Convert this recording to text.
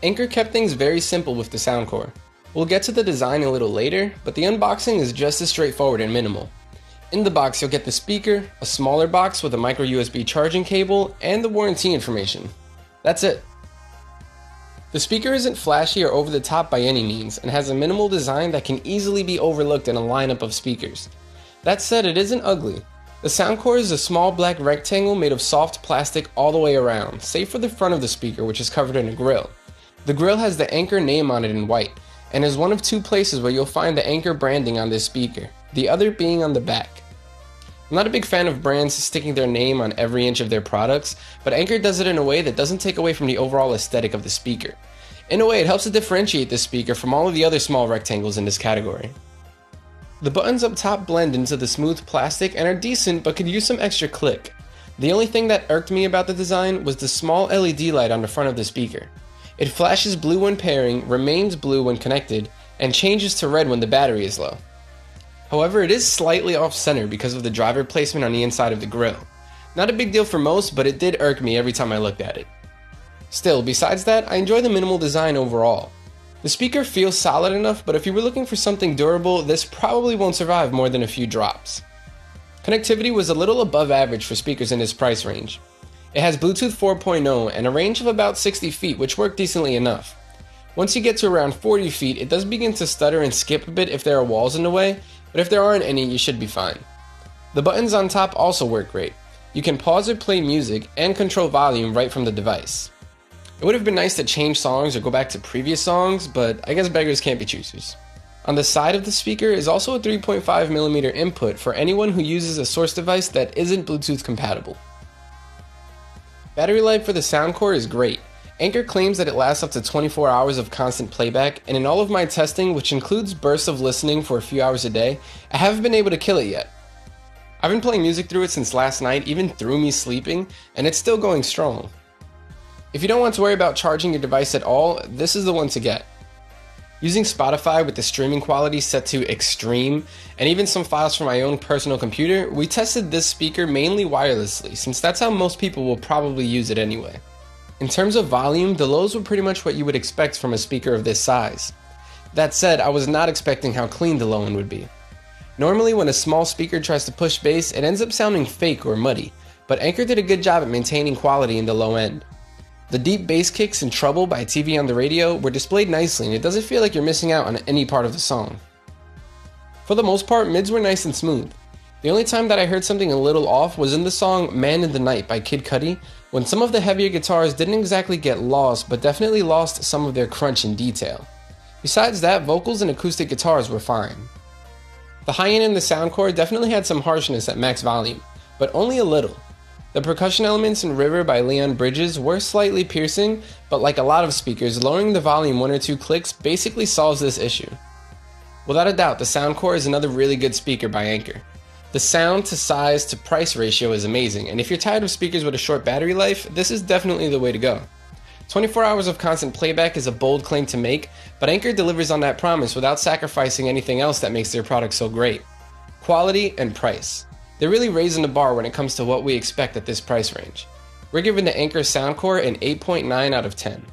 Anker kept things very simple with the Soundcore. We'll get to the design a little later, but the unboxing is just as straightforward and minimal. In the box you'll get the speaker, a smaller box with a micro USB charging cable, and the warranty information. That's it. The speaker isn't flashy or over the top by any means, and has a minimal design that can easily be overlooked in a lineup of speakers. That said, it isn't ugly. The Soundcore is a small black rectangle made of soft plastic all the way around, save for the front of the speaker, which is covered in a grill. The grill has the Anker name on it in white, and is one of two places where you'll find the Anker branding on this speaker, the other being on the back. I'm not a big fan of brands sticking their name on every inch of their products, but Anker does it in a way that doesn't take away from the overall aesthetic of the speaker. In a way, it helps to differentiate this speaker from all of the other small rectangles in this category. The buttons up top blend into the smooth plastic and are decent, but could use some extra click. The only thing that irked me about the design was the small LED light on the front of the speaker. It flashes blue when pairing, remains blue when connected, and changes to red when the battery is low. However, it is slightly off-center because of the driver placement on the inside of the grill. Not a big deal for most, but it did irk me every time I looked at it. Still, besides that, I enjoy the minimal design overall. The speaker feels solid enough, but if you were looking for something durable, this probably won't survive more than a few drops. Connectivity was a little above average for speakers in this price range. It has Bluetooth 4.0 and a range of about 60 feet, which work decently enough. Once you get to around 40 feet, it does begin to stutter and skip a bit if there are walls in the way, but if there aren't any, you should be fine. The buttons on top also work great. You can pause or play music and control volume right from the device. It would have been nice to change songs or go back to previous songs, but I guess beggars can't be choosers. On the side of the speaker is also a 3.5mm input for anyone who uses a source device that isn't Bluetooth compatible. Battery life for the Soundcore is great. Anker claims that it lasts up to 24 hours of constant playback, and in all of my testing, which includes bursts of listening for a few hours a day, I haven't been able to kill it yet. I've been playing music through it since last night, even through me sleeping, and it's still going strong. If you don't want to worry about charging your device at all, this is the one to get. Using Spotify with the streaming quality set to extreme, and even some files from my own personal computer, we tested this speaker mainly wirelessly, since that's how most people will probably use it anyway. In terms of volume, the lows were pretty much what you would expect from a speaker of this size. That said, I was not expecting how clean the low end would be. Normally when a small speaker tries to push bass, it ends up sounding fake or muddy, but Anker did a good job at maintaining quality in the low end. The deep bass kicks and treble by TV on the radio were displayed nicely, and it doesn't feel like you're missing out on any part of the song. For the most part, mids were nice and smooth. The only time that I heard something a little off was in the song Man in the Night by Kid Cudi, when some of the heavier guitars didn't exactly get lost, but definitely lost some of their crunch and detail. Besides that, vocals and acoustic guitars were fine. The high end in the Soundcore definitely had some harshness at max volume, but only a little. The percussion elements in River by Leon Bridges were slightly piercing, but like a lot of speakers, lowering the volume 1 or 2 clicks basically solves this issue. Without a doubt, the Soundcore is another really good speaker by Anker. The sound to size to price ratio is amazing, and if you're tired of speakers with a short battery life, this is definitely the way to go. 24 hours of constant playback is a bold claim to make, but Anker delivers on that promise without sacrificing anything else that makes their product so great. Quality and price. They're really raising the bar when it comes to what we expect at this price range. We're giving the Anker Soundcore an 8.9 out of 10.